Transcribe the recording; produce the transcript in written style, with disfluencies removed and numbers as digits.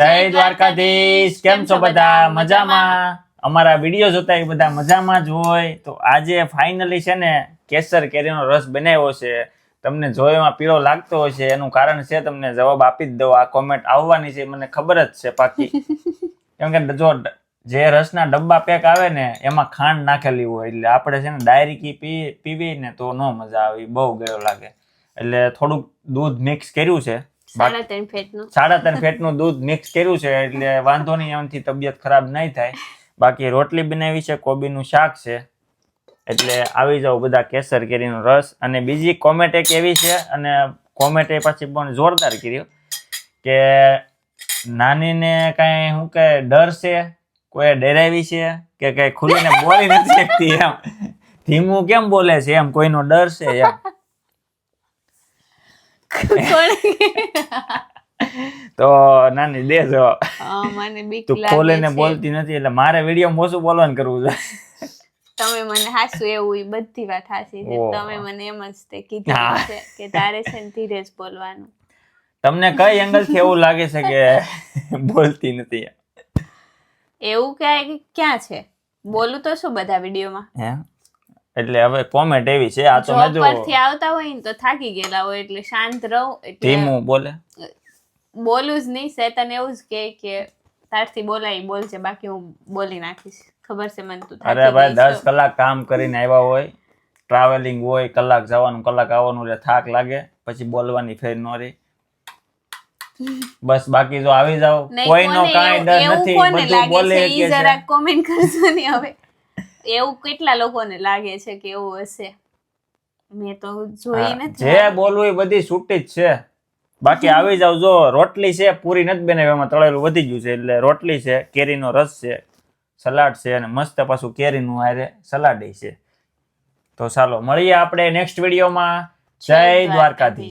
જય દ્વારકાધીશ. કેમ છો બધા? મજામાં? અમારા વિડીયો જોતા એ બધા મજામાં જ હોય. તો આજે ફાઇનલી છે ને કેસર કેરીનો રસ બનાવ્યો છે. તમને જોવામાં પીળો લાગતો હશે, એનું કારણ છે તમને જવાબ આપી જ દઉં. આ કોમેન્ટ આવવાની છે મને ખબર જ છે પાકી. કેમ કે જો જે રસના ડબ્બા પેક આવે ને એમાં ખાંડ નાખેલી હોય, એટલે આપણે છે ને ડાયરેક્ટ પીવી ને તો ન મજા આવે, બહુ ગળ્યો લાગે. એટલે થોડુંક દૂધ મિક્સ કર્યું છે, 3.5 ફેટનું દૂધ મિક્સ કર્યું છે, એટલે વાંધો નહીં, એનાથી તબિયત ખરાબ નહીં થાય. બાકી રોટલી બનાવી છે, કોબીનું શાક છે. એટલે આવી જાવ બધા કેસર કેરીનો રસ. અને બીજી કોમેન્ટ એક એવી છે, અને કોમેન્ટ એ પછી પણ જોરદાર કર્યો કે નાનીને કઈ શું કે ડર છે, કોઈ ડરાવી છે કે કઈ ખુલીને બોલી નથી શકતી, એમ ધીમું કેમ બોલે છે, એમ કોઈનો ડર છે એમ. તો નાની દે જવાબ. મને બીક તું લાગે ખોલીને છે. બોલતી નથી, એટલે મારે વિડીયો મોસું બોલવાનું કરવું છે. તમે મને હાસુ એવું ઈ બધી વાત હાસી છે. ઓહ. તમે મને એમ જ તે કીધું છે કે તારે છે ને ધીરે જ બોલવાનું. તમને કઈ એંગલ થી એવું લાગે છે કે બોલતી નથી? એવું ક્યાં છે? બોલું તો શું બધા વિડીયોમાં. હે, એટલે હવે કોમેન્ટ એવી છે, આ તો મેં જો પરથી આવતા હોય ને તો થાકી ગયેલા હોય એટલે શાંત રહો, એટલે ધીમું બોલે. બોલું જ નહીં. શેતાન એવું જ કે તારથી બોલાય બોલજે, બાકી હું બોલી નાખીશ. ખબર છે મને તું થાકી અરે ભાઈ, ગઈ છો. 10 કલાક કામ કરીને આવ્યા હોય, ટ્રાવેલિંગ હોય, કલાક જવાનું કલાક આવવાનું, એટલે થાક લાગે, પછી બોલવાની ફેર ન રહી. બસ બાકી જો આવી જાવ, કોઈનો કાંઈ ડર નથી, બધું બોલે કે છે. જરાક કોમેન્ટ કરજો ને. હવે એવું કેટલા લોકોને લાગે છે કે એવું હશે? મેં તો જોઈ નથી. જે બોલવું એ બધી છૂટી જ છે. બાકી આવી જાવ. જો રોટલી છે, પૂરી નથી બનાવી, એમાં તળેલું વધી ગયું છે, એટલે રોટલી છે, કેરીનો રસ છે, સલાડ છે, અને મસ્ત પાછું કેરીનું હારે સલાડ છે. તો ચાલો મળીએ આપણે નેક્સ્ટ વિડીયોમાં. જય દ્વારકાધીશ.